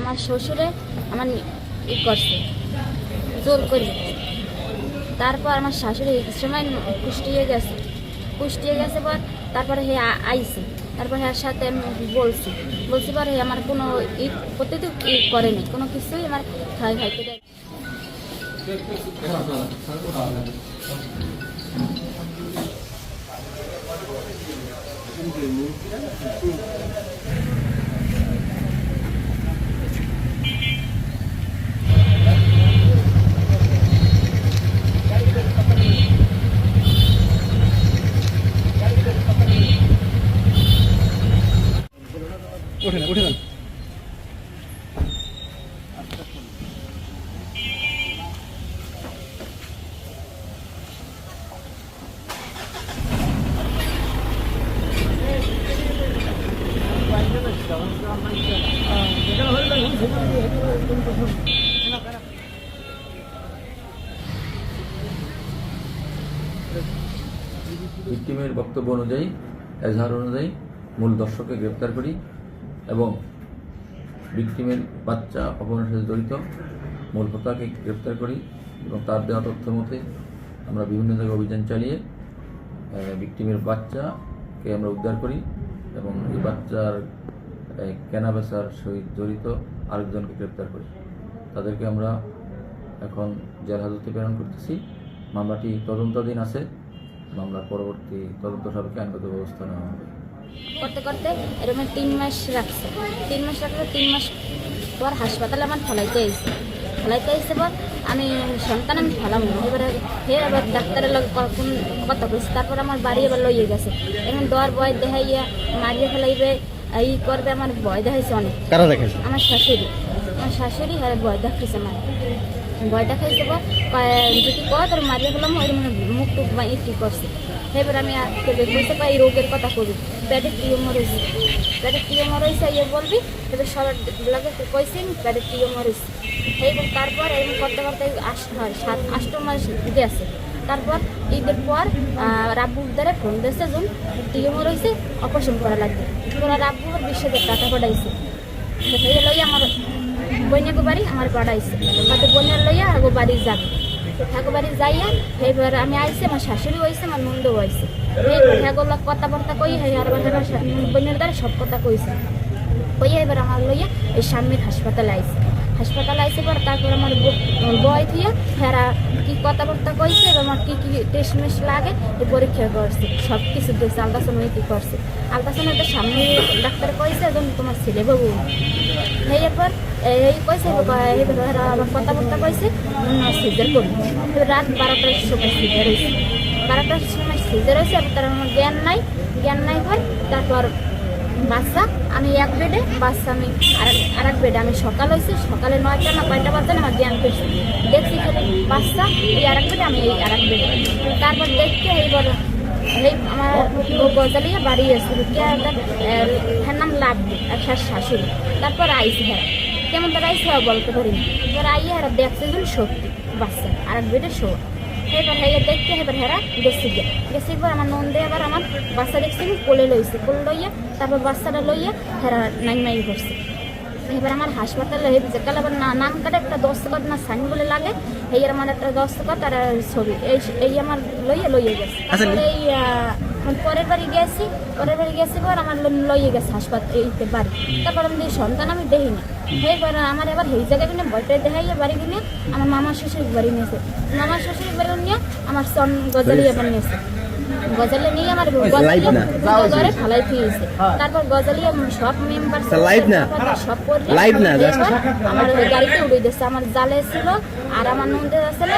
আমার শ্বশুরে আমার করছে জোর করে। তারপর আমার শাশুড়ি সময় কুষ্টিয়ে গেছে পর তারপরে হে আইছে। তারপর এর সাথে আমি বলছি পর হে আমার কোনো প্রতিটি করেনি, কোনো কিছুই আমার খাইতে দেয়। উঠে যান। ভিকটিমের বক্তব্য অনুযায়ী এজাহার অনুযায়ী মূল দর্শককে গ্রেপ্তার করি এবং ভিকটিমের বাচ্চা অপহরণের সাথে জড়িত মূল হোতাকে গ্রেপ্তার করি এবং তার দেওয়া তথ্য মতে আমরা বিভিন্ন জায়গায় অভিযান চালিয়ে ভিকটিমের বাচ্চাকে আমরা উদ্ধার করি এবং এই বাচ্চার কেনাবেচার সহিত জড়িত আরেকজনকে গ্রেপ্তার করি। তাদেরকে আমরা এখন জেল হাজতে প্রেরণ করতেছি। মামলাটি তদন্তাধীন আছে। মামলার পরবর্তী তদন্ত সাপেক্ষে আইনগত ব্যবস্থা নেওয়া হবে। করতে করতে এরকম 3 মাস রাখছে। 3 মাস পর হাসপাতালে আমার ফলাইতে আইসে পর আমি সন্তান আমি ফেলাম না। এবার ডাক্তারের লোক কথা বলছি। তারপর আমার বাড়ি এবার লইয়ে গেছে। এখন দর ভয় দেখাইয়া মারিয়ে ফেলাইবে এই করবে, আমার ভয় দেখাইছে অনেক। কারা দেখাইছে? আমার শাশুড়ি হ্যাঁ ভয় দেখাইছে। আমার ভয় দেখাইছে পর যদি কয় তোর মারিয়ে ফেলাম ওই মুখ টুক বাই কি করছে। এবার আমি বলতে পাই রোগের কথা কবি পেটে টিউমার হয়েছে ইয়ে বলবি। এবার সবার লাগে কইছি পেটে টিউমার হয়েছে। এইবার তারপর এরকম করতে করতে 7-8 মাস দিতে আছে। তারপর ঈদের পর রাব্বুর দ্বারা ফোন দিয়েছে যখন টিউমার হয়েছে অপারেশন করা লাগবে। তোরা রাব্বুর 20,000 টাকা পাঠাইছে। সেই লইয়া আমার বইনাকে বাড়ি আমার পাঠাইছে। হয়তো বোনের লইয়া আগো বাড়ি যাবে। ঠাকুরবাড়ি যাইয়া এবার আমি আইসি, আমার শাশুড়ি হয়েছে, আমার নন্দও হয়েছে। ঠাকুর কথাবার্তা কই আর বোনের দ্বারা সব কথা কইছে। কইয়া এবার আমার লইয়া এই সামনের হাসপাতালে আইসে পর তারপর আমার বয় থিয়া ফেরা কি কথাবার্তা কইছে এবং আমার কি টেস্ট মেস্ট লাগে এই পরীক্ষা করছে, সব কিছু দেখছে। আলট্রাসাউন্ড কি করছে, আলট্রাসাউন্ডের সামনে ডাক্তার কইছে এখন তোমার ছেলে বাবু। এরপর এই কইছে আমার কথাবার্তা কইছে সিজার করবো। রাত 12টার সময় সিজার হয়েছে। 12টার সময় সিজার হয়েছে। তার আমার জ্ঞান নাই পর তারপর বাচ্চা আমি এক বেডে, বাচ্চা আমি আর এক বেডে। আমি সকালে 9টা না 5টা বাজে আমার জ্ঞান পেয়েছি। দেখছি বাচ্চা এই আর এক বেডে, আমি এই আর এক বেডে। তারপর দেখতে এইবার আমার গজালিয়া বাড়ি আসছিল হ্যাঁ নাম লাগবে একটা শাশুড়ি। তারপর আইসি হেরা কেমন তারা আইসি বলতে পারিনি। এবার আইয়া হেরা দেখছে যখন সত্যি বাচ্চা আর এক বেডে শো। এবার দেখতে এবার হেরা গেছি পর আমার নন্দে আবার আমার বাচ্চা দেখছি কোলে লইয়া তারপর বাচ্চাটা লইয়া হেরা নাইমাই করছে। এবার আমার হাসপাতালে যেকাল আবার নাম কাটে একটা দস্তখত না সাইন বলে লাগে। এই আমার একটা দস্তখত আর ছবি এই আমার লইয়ে গেছে। এই পরের বাড়ি গেছি পর আমার লইয়ে গেছে হাসপাতাল এইতে বাড়ি। তারপর আমি সন্তান আমি দেখিনি। এবার আমার এবার এই জায়গায় কিনে বইটা দেখাইয়া বাড়ি কিনে আমার মামার শ্বশুর বাড়ি নিয়েছে। মামার শ্বশুর বাড়ি নিয়ে আমার সন গজালি এবার নিয়েছে। গজালে নিয়ে আমার ঘরে ফালাই ফিরেছে। তারপর গজালি সব মেম্বার সব আমার গাড়িতে উড়ে দিচ্ছে। আমার জালে ছিল আর আমার নন্দে আসলে